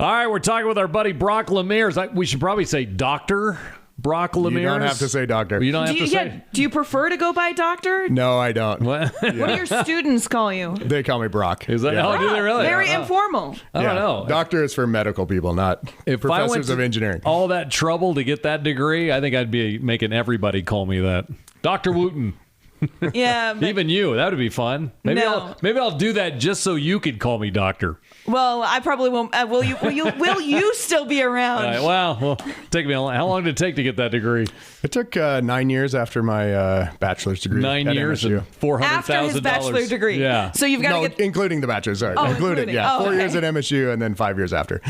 All right, we're talking with our buddy Brock LaMeres. We should probably say Dr. Brock LaMeres. You don't have to say doctor. You don't have to say. Do you prefer to go by doctor? No, I don't. What? What do your students call you? They call me Brock. Is that? Oh, do they really? Very informal. I don't know. Doctor is for medical people, not professors of engineering. All that trouble to get that degree, I think I'd be making everybody call me that. Dr. Wooten. Yeah. Even you. That would be fun. Maybe I'll do that just so you could call me doctor. Well, I probably won't. Will you still be around? Well, take me. How long did it take to get that degree? It took 9 years after my bachelor's degree. 9 years MSU. and $400,000. After his bachelor degree. Yeah. So you've got to get including the bachelor's. Sorry, including. Yeah, 4 years at MSU and then 5 years after.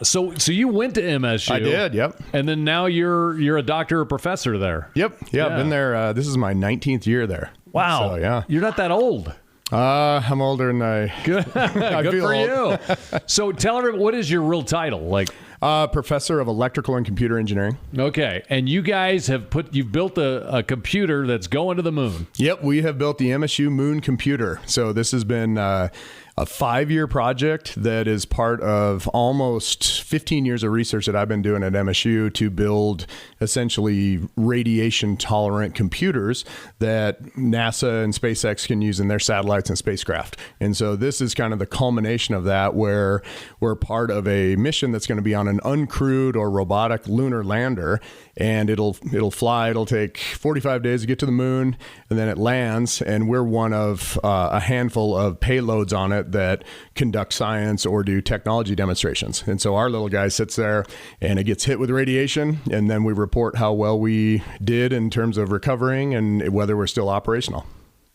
So you went to MSU. I did. Yep. And then now you're a doctor or professor there. Yep. Yeah. I've been there. This is my 19th year there. Wow. So, yeah. You're not that old. I'm older than I. Good. Good for you. So tell everyone, what is your real title? Like professor of electrical and computer engineering. Okay, and you guys you've built a computer that's going to the moon. Yep, we have built the MSU Moon Computer. So this has been a 5-year project that is part of almost 15 years of research that I've been doing at MSU to build essentially radiation tolerant computers that NASA and SpaceX can use in their satellites and spacecraft. And so this is kind of the culmination of that, where we're part of a mission that's going to be on an uncrewed or robotic lunar lander, and it'll fly. It'll take 45 days to get to the moon, and then it lands, and we're one of a handful of payloads on it that conduct science or do technology demonstrations. And so our little guy sits there and it gets hit with radiation, and then we report how well we did in terms of recovering and whether we're still operational.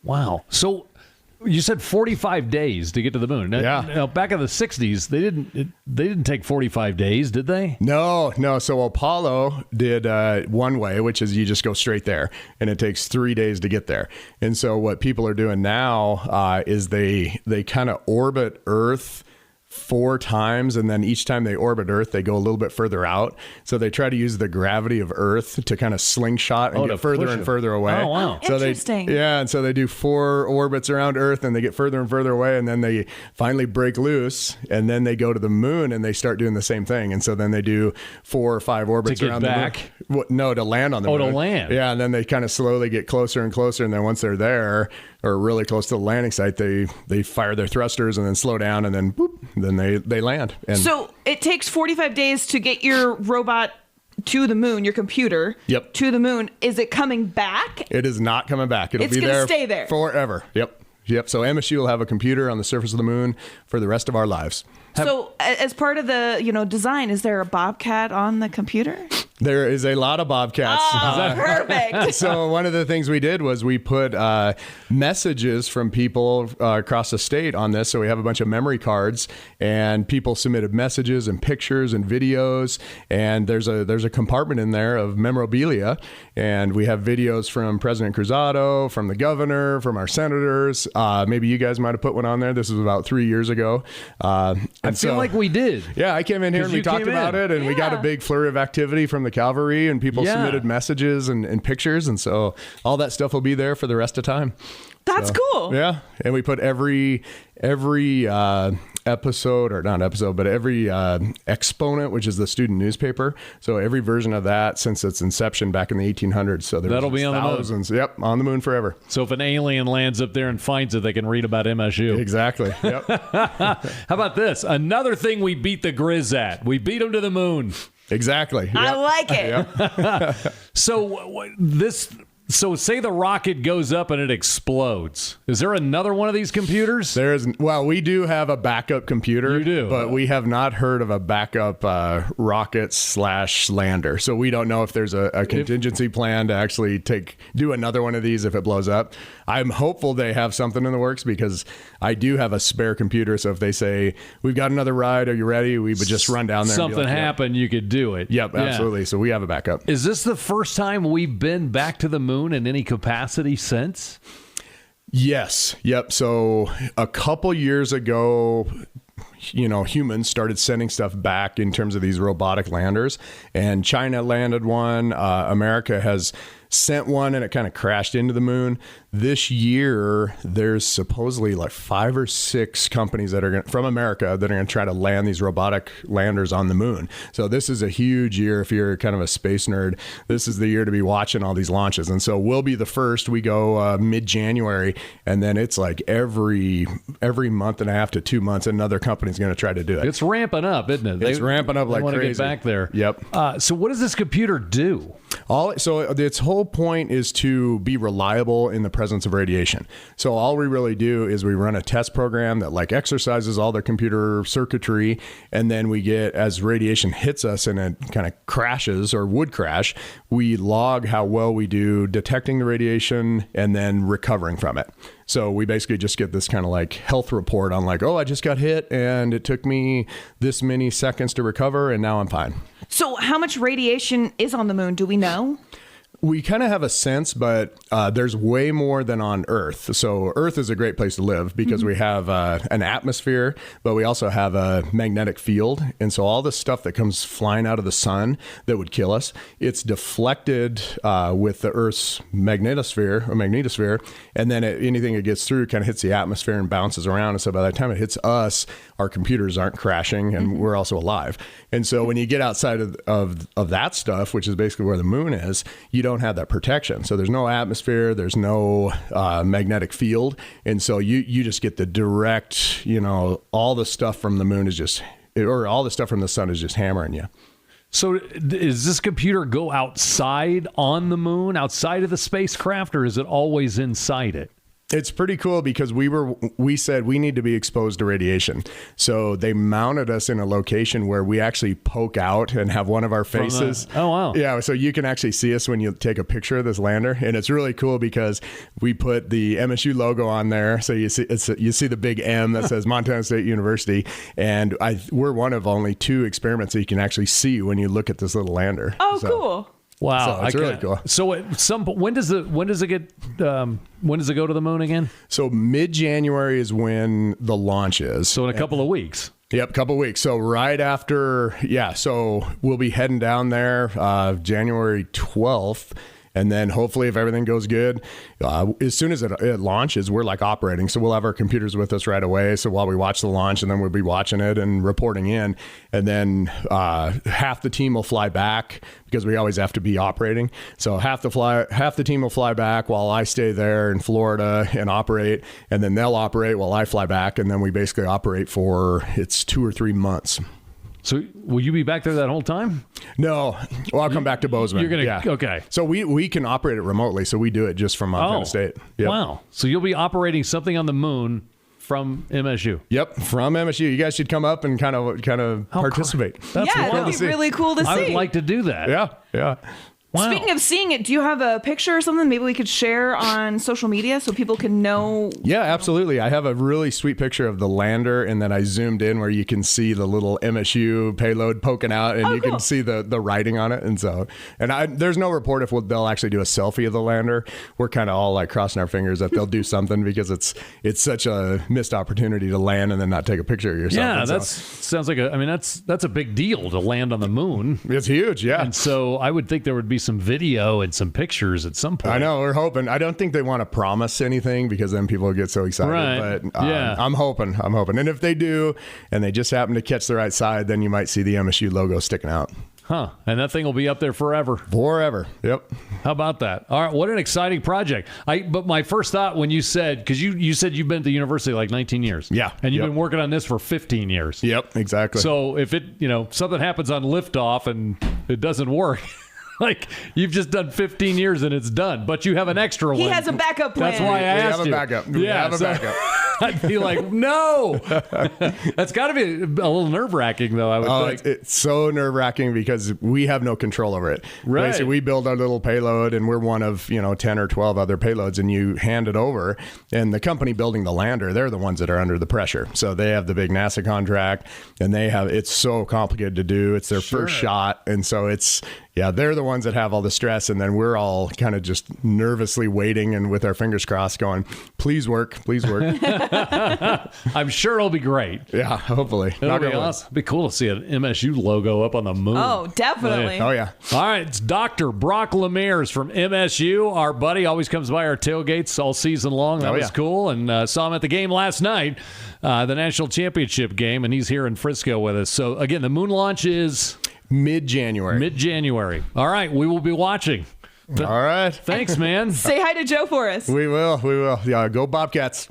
Wow. So you said 45 days to get to the moon. Yeah. Now, back in the 60s, they didn't take 45 days, did they? No. So Apollo did one way, which is you just go straight there, and it takes 3 days to get there. And so what people are doing now is they kind of orbit Earth 4 times, and then each time they orbit Earth, they go a little bit further out. So they try to use the gravity of Earth to kind of slingshot and get further and further away. Oh, wow. So Interesting. and so they do 4 orbits around Earth, and they get further and further away, and then they finally break loose, and then they go to the moon, and they start doing the same thing. And so then they do 4 or 5 orbits around the moon. No, to land on the moon. Oh, to land. Yeah, and then they kind of slowly get closer and closer, and then once they're there, or really close to the landing site, they fire their thrusters and then slow down, and then boop, then they land. And so it takes 45 days to get your robot to the moon, your computer to the moon. Is it coming back? It is not coming back. It's be there. Stay there forever. Yep. So MSU will have a computer on the surface of the moon for the rest of our lives. So as part of the design, is there a Bobcat on the computer? There is a lot of Bobcats. Oh, perfect. So one of the things we did was we put messages from people across the state on this. So we have a bunch of memory cards, and people submitted messages and pictures and videos. And there's a compartment in there of memorabilia. And we have videos from President Cruzado, from the governor, from our senators. Maybe you guys might have put one on there. This was about 3 years ago. I feel like we did. Yeah, I came in here and we talked about it, and we got a big flurry of activity from the cavalry, and people submitted messages and pictures, and so all that stuff will be there for the rest of time. That's cool. Yeah, and we put every episode, or not episode, but every exponent, which is the student newspaper. So every version of that since its inception back in the 1800s. So that'll be on thousands. The moon. Yep, on the moon forever. So if an alien lands up there and finds it, they can read about MSU. Exactly. Yep. How about this? Another thing we beat the Grizz at. We beat them to the moon. Exactly. Yep. I like it. So say the rocket goes up and it explodes. Is there another one of these computers? There is. Well, we do have a backup computer. You do? But we have not heard of a backup rocket/lander. So we don't know if there's a contingency plan to actually do another one of these if it blows up. I'm hopeful they have something in the works, because I do have a spare computer. So if they say, we've got another ride, are you ready? We would just run down there. Something happened, you could do it. Yep, absolutely. So we have a backup. Is this the first time we've been back to the moon in any capacity since? Yes. Yep. So a couple years ago, humans started sending stuff back in terms of these robotic landers, and China landed one. America has sent one and it kind of crashed into the moon. This year, there's supposedly like 5 or 6 companies that are from America that are going to try to land these robotic landers on the moon. So this is a huge year if you're kind of a space nerd. This is the year to be watching all these launches. And so we'll be the first. We go mid-January, and then it's like every month and a half to 2 months, another company's going to try to do it. It's ramping up, isn't it? It's ramping up like crazy. crazy. Get back there. Yep. So what does this computer do? So its whole point is to be reliable in the presence of radiation. So all we really do is we run a test program that like exercises all the computer circuitry, and then we get, as radiation hits us and it kind of crashes or would crash, we log how well we do detecting the radiation and then recovering from it. So we basically just get this kind of like health report on like, oh, I just got hit and it took me this many seconds to recover and now I'm fine. So how much radiation is on the moon? Do we know? We kind of have a sense, but there's way more than on Earth. So Earth is a great place to live because we have an atmosphere, but we also have a magnetic field. And so all the stuff that comes flying out of the sun that would kill us, it's deflected with the Earth's magnetosphere. And then anything that gets through kind of hits the atmosphere and bounces around. And so by the time it hits us, our computers aren't crashing and we're also alive. And so when you get outside of that stuff, which is basically where the moon is, you don't have that protection. So there's no atmosphere, there's no magnetic field. And so you just get the direct, all the stuff from the moon all the stuff from the sun is just hammering you. So does this computer go outside on the moon, outside of the spacecraft, or is it always inside it? It's pretty cool because we said we need to be exposed to radiation. So they mounted us in a location where we actually poke out and have one of our faces. Oh, wow. Yeah. So you can actually see us when you take a picture of this lander. And it's really cool because we put the MSU logo on there. So you see the big M that says Montana State University. And we're one of only 2 experiments that you can actually see when you look at this little lander. Oh, cool. Wow, so it's really cool. So when does it go to the moon again? So mid-January is when the launch is. So in a couple of weeks. Yep, couple of weeks. So right after, so we'll be heading down there January 12th. And then hopefully if everything goes good, as soon as it launches, we're like operating. So we'll have our computers with us right away. So while we watch the launch, and then we'll be watching it and reporting in. And then half the team will fly back because we always have to be operating. So half the team will fly back while I stay there in Florida and operate. And then they'll operate while I fly back. And then we basically operate for 2 or 3 months. So will you be back there that whole time? No. Well, I'll come back to Bozeman. You're going to, okay. So we can operate it remotely. So we do it just from Montana State. Yep. Wow. So you'll be operating something on the moon from MSU. Yep, from MSU. You guys should come up and kind of participate. That'd be really cool to see. I would like to do that. Yeah. Wow. Speaking of seeing it, do you have a picture or something maybe we could share on social media so people can know? Yeah, absolutely. I have a really sweet picture of the lander, and then I zoomed in where you can see the little MSU payload poking out, and you can see the writing on it. And there's no report if they'll actually do a selfie of the lander. We're kind of all like crossing our fingers that they'll do something because it's such a missed opportunity to land and then not take a picture of yourself. Yeah, sounds like that's a big deal to land on the moon. It's huge, yeah. And so I would think there would be some video and some pictures at some point. I know, we're hoping. I don't think they want to promise anything because then people get so excited. Right. But I'm hoping. And if they do, and they just happen to catch the right side, then you might see the MSU logo sticking out. Huh. And that thing will be up there forever. Forever. Yep. How about that? All right. What an exciting project. But my first thought when you said, because you said you've been at the university like 19 years. Yeah. And you've been working on this for 15 years. Yep. Exactly. So if something happens on liftoff and it doesn't work, like you've just done 15 years and it's done, but you have an extra one. He has a backup plan. That's why I asked you. We have a backup. I'd be like, no. That's got to be a little nerve-wracking, though, I would think. It's so nerve-wracking because we have no control over it. Right. Basically, we build our little payload, and we're one of 10 or 12 other payloads, and you hand it over. And the company building the lander, they're the ones that are under the pressure. So they have the big NASA contract, and it's so complicated to do. It's their first shot, and so it's Yeah, they're the ones that have all the stress, and then we're all kind of just nervously waiting and with our fingers crossed going, please work, please work. I'm sure it'll be great. Yeah, hopefully. It'll be awesome. It'd be cool to see an MSU logo up on the moon. Oh, definitely. Oh, yeah. All right, it's Dr. Brock LaMeres from MSU. Our buddy always comes by our tailgates all season long. That was cool, and saw him at the game last night, the national championship game, and he's here in Frisco with us. So, again, the moon launch is... Mid-January. Mid-January. All right, we will be watching. All right. Thanks, man. Say hi to Joe for us. We will. Yeah, go Bobcats.